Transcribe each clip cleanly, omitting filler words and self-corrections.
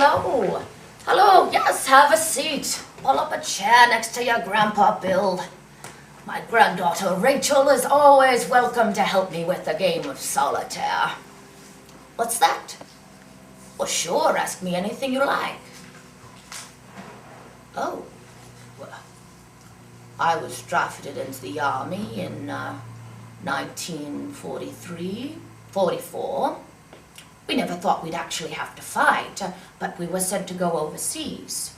hello. Hello, yes, have a seat. Pull up a chair next to your Grandpa Bill. My granddaughter Rachel is always welcome to help me with a game of solitaire. What's that? Well, sure, ask me anything you like. Oh, well, I was drafted into the army in 1943, 44. We never thought we'd actually have to fight, but we were sent to go overseas.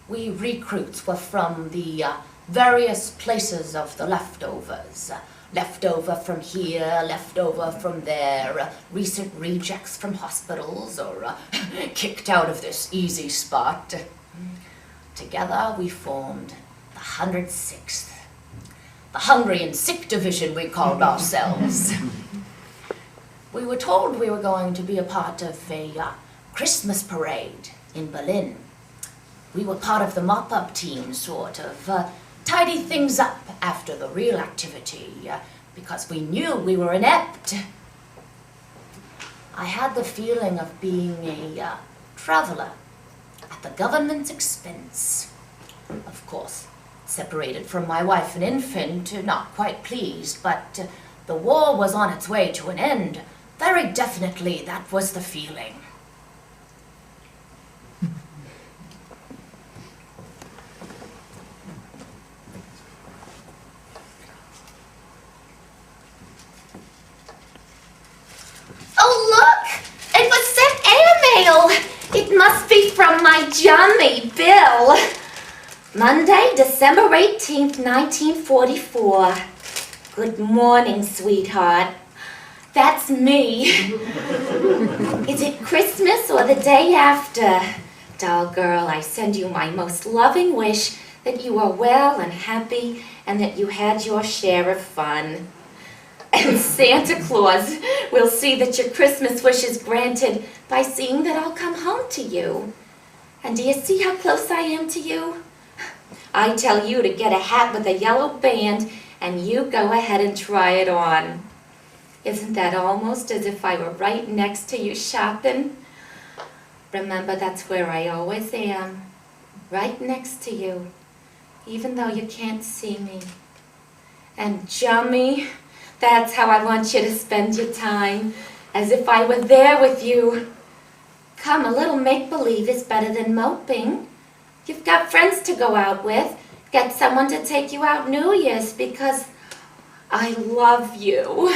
We recruits were from the various places of the leftovers. Leftover from here, leftover from there, recent rejects from hospitals, or kicked out of this easy spot. Together we formed the 106th. The Hungry and Sick Division, we called ourselves. We were told we were going to be a part of a Christmas parade in Berlin. We were part of the mop-up team, sort of, tidy things up after the real activity, because we knew we were inept. I had the feeling of being a traveler at the government's expense. Of course, separated from my wife and infant, not quite pleased, but the war was on its way to an end. Very definitely, that was the feeling. Oh, look! It was sent airmail! It must be from my Johnny Bill. Monday, December 18th, 1944. Good morning, sweetheart. That's me. Is it Christmas or the day after? Doll girl, I send you my most loving wish that you are well and happy and that you had your share of fun. And Santa Claus will see that your Christmas wish is granted by seeing that I'll come home to you. And do you see how close I am to you? I tell you to get a hat with a yellow band and you go ahead and try it on. Isn't that almost as if I were right next to you shopping? Remember, that's where I always am, right next to you, even though you can't see me. And Jummy, that's how I want you to spend your time, as if I were there with you. Come, a little make-believe is better than moping. You've got friends to go out with. Get someone to take you out New Year's, because I love you.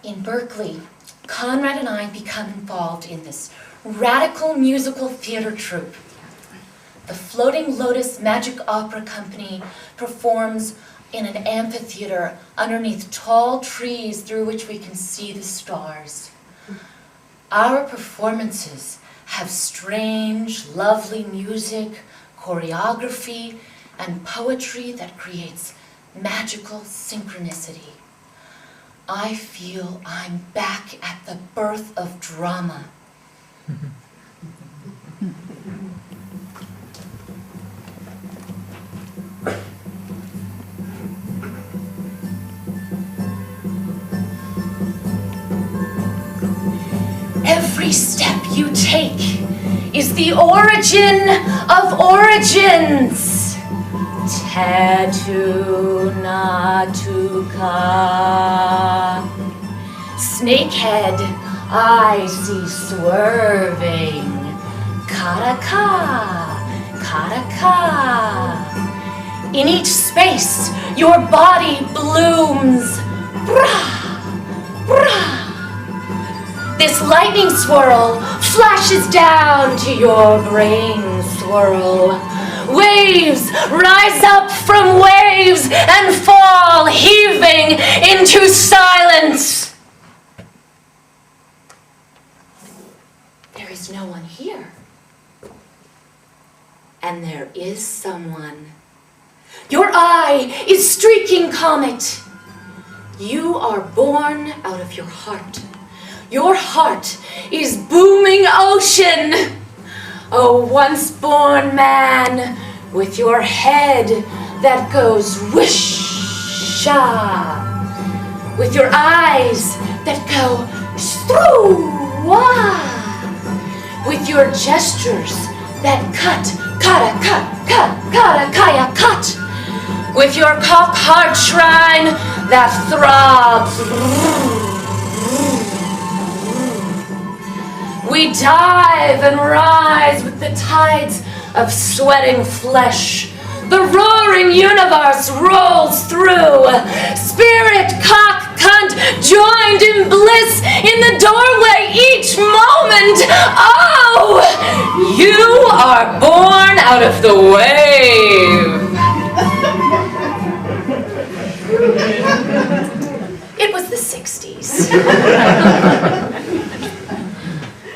In Berkeley, Conrad and I become involved in this radical musical theater troupe. The Floating Lotus Magic Opera Company performs in an amphitheater underneath tall trees through which we can see the stars. Our performances have strange, lovely music, choreography, and poetry that creates magical synchronicity. I feel I'm back at the birth of drama. Every step you take is the origin of origins. Tatu natuka. Snakehead, I see swerving. Karaka, karaka. In each space, your body blooms. Brah, brah. This lightning swirl flashes down to your brain swirl. Waves rise up from waves and fall, heaving into silence. There is no one here. And there is someone. Your eye is streaking comet. You are born out of your heart. Your heart is booming ocean. Oh, once born man, with your head that goes whoosh-sha, with your eyes that go stru-wah, with your gestures that cut, cut, with your cock-hard shrine that throbs. We dive and rise with the tides of sweating flesh. The roaring universe rolls through. Spirit, cock, cunt, joined in bliss in the doorway each moment. Oh, you are born out of the wave. It was the 60s.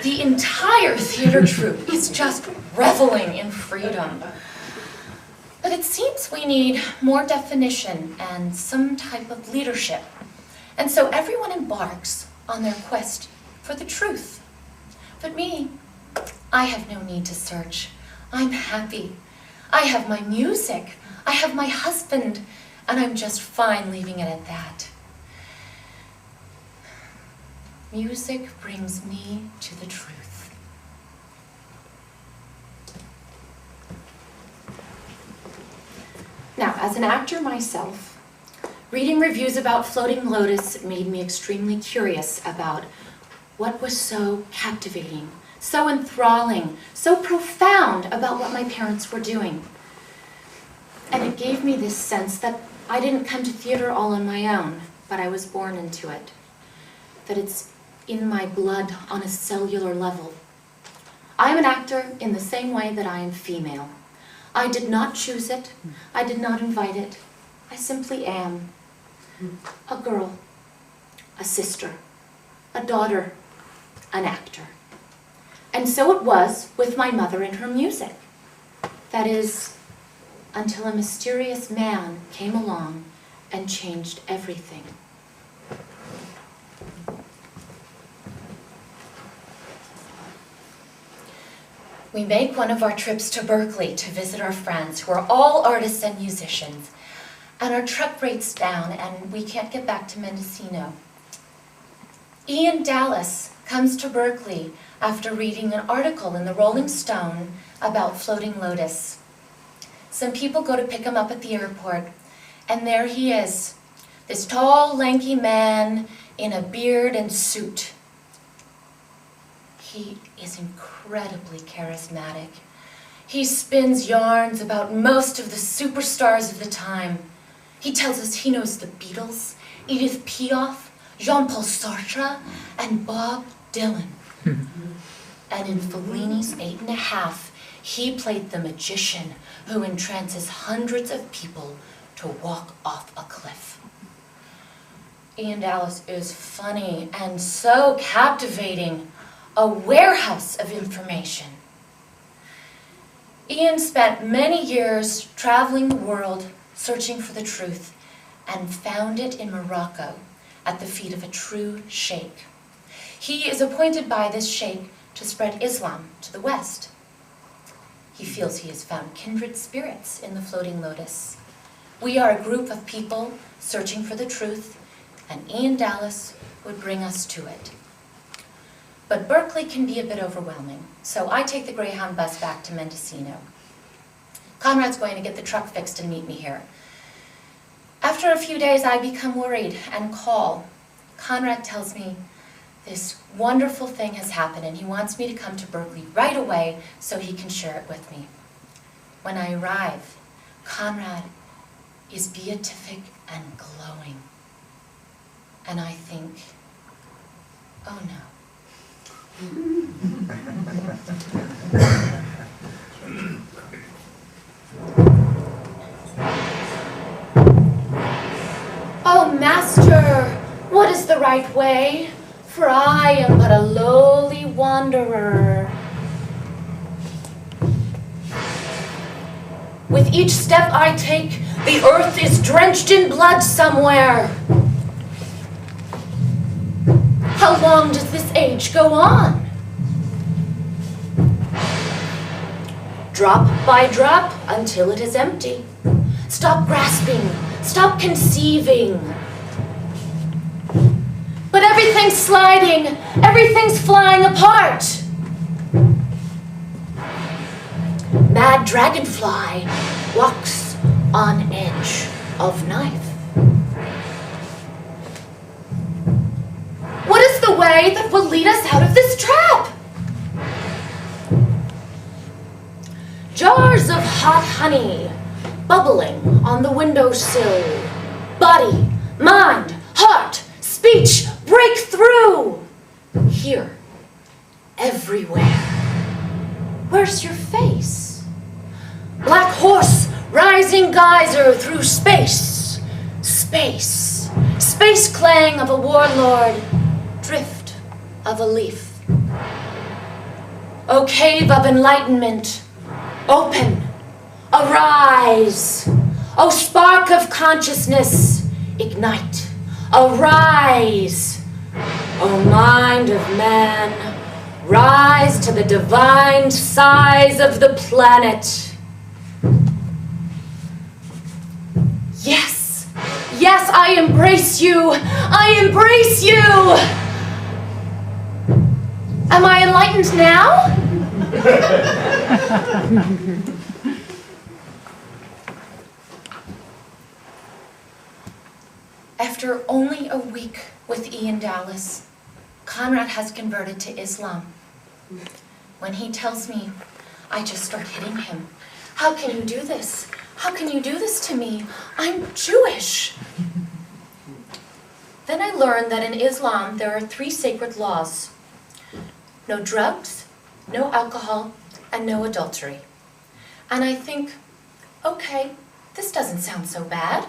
The entire theater troupe is just reveling in freedom. But it seems we need more definition and some type of leadership. And so everyone embarks on their quest for the truth. But me, I have no need to search. I'm happy. I have my music. I have my husband. And I'm just fine leaving it at that. Music brings me to the truth. Now, as an actor myself, reading reviews about Floating Lotus made me extremely curious about what was so captivating, so enthralling, so profound about what my parents were doing. And it gave me this sense that I didn't come to theater all on my own, but I was born into it. That it's in my blood on a cellular level. I am an actor in the same way that I am female. I did not choose it. I did not invite it. I simply am. A girl, a sister, a daughter, an actor. And so it was with my mother and her music. That is, until a mysterious man came along and changed everything. We make one of our trips to Berkeley to visit our friends who are all artists and musicians. And our truck breaks down and we can't get back to Mendocino. Ian Dallas comes to Berkeley after reading an article in the Rolling Stone about Floating Lotus. Some people go to pick him up at the airport, and there he is, this tall, lanky man in a beard and suit. He is incredibly charismatic. He spins yarns about most of the superstars of the time. He tells us he knows the Beatles, Edith Piaf, Jean-Paul Sartre, and Bob Dylan. And in Fellini's 8½, he played the magician who entrances hundreds of people to walk off a cliff. Ian Dallas is funny and so captivating, a warehouse of information. Ian spent many years traveling the world, searching for the truth, and found it in Morocco at the feet of a true sheikh. He is appointed by this sheikh to spread Islam to the West. He feels he has found kindred spirits in the Floating Lotus. We are a group of people searching for the truth, and Ian Dallas would bring us to it. But Berkeley can be a bit overwhelming, so I take the Greyhound bus back to Mendocino. Conrad's going to get the truck fixed and meet me here. After a few days, I become worried and call. Conrad tells me this wonderful thing has happened and he wants me to come to Berkeley right away so he can share it with me. When I arrive, Conrad is beatific and glowing. And I think, oh no. Oh, Master, what is the right way? For I am but a lowly wanderer. With each step I take, the earth is drenched in blood somewhere. How long does this age go on? drop by drop until it is empty. Stop grasping, stop conceiving. But everything's sliding, everything's flying apart. Mad dragonfly walks on edge of knife. What is the way that will lead us out of this trap? Jars of hot honey bubbling on the windowsill. Body, mind, heart, speech, break through. Here, everywhere. Where's your face? Black horse, rising geyser through space. Space. Space clang of a warlord. Drift of a leaf. O cave of enlightenment, open, arise. O spark of consciousness, ignite, arise. O mind of man, rise to the divine size of the planet. Yes, yes, I embrace you. I embrace you. Am I enlightened now? After only a week with Ian Dallas, Conrad has converted to Islam. When he tells me, I just start hitting him. How can you do this? How can you do this to me? I'm Jewish. Then I learned that in Islam there are 3 sacred laws. No drugs, no alcohol, and no adultery. And I think, okay, this doesn't sound so bad.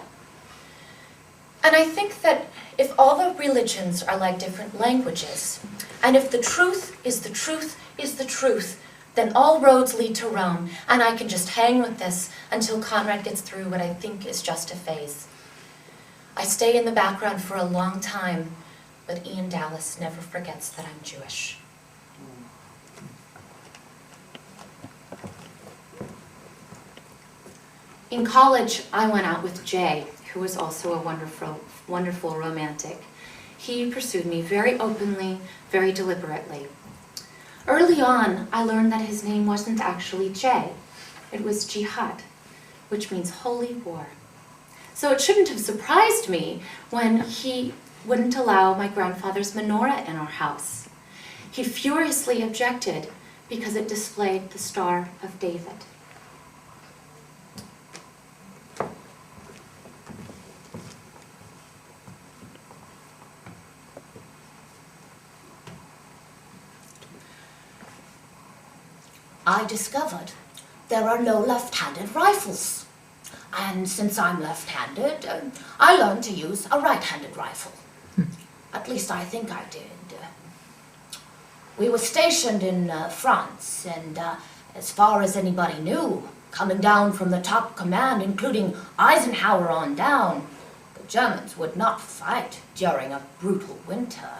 And I think that if all the religions are like different languages, and if the truth is the truth is the truth, then all roads lead to Rome, and I can just hang with this until Conrad gets through what I think is just a phase. I stay in the background for a long time, but Ian Dallas never forgets that I'm Jewish. In college, I went out with Jay, who was also a wonderful romantic. He pursued me very openly, very deliberately. Early on, I learned that his name wasn't actually Jay. It was Jihad, which means holy war. So it shouldn't have surprised me when he wouldn't allow my grandfather's menorah in our house. He furiously objected because it displayed the Star of David. I discovered there are no left-handed rifles. And since I'm left-handed, I learned to use a right-handed rifle. At least I think I did. We were stationed in France, and as far as anybody knew, coming down from the top command, including Eisenhower on down, the Germans would not fight during a brutal winter.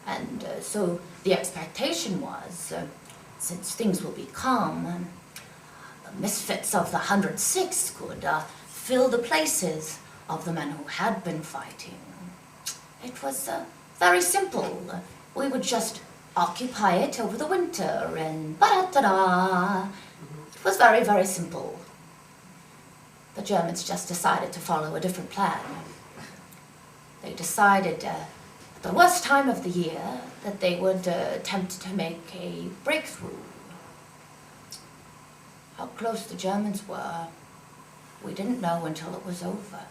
And so the expectation was, since things will be calm, the misfits of the 106th could fill the places of the men who had been fighting. It was very simple. We would just occupy it over the winter and ba-da-da-da. It was very, very simple. The Germans just decided to follow a different plan. They decided the worst time of the year that they would attempt to make a breakthrough. How close the Germans were, we didn't know until it was over.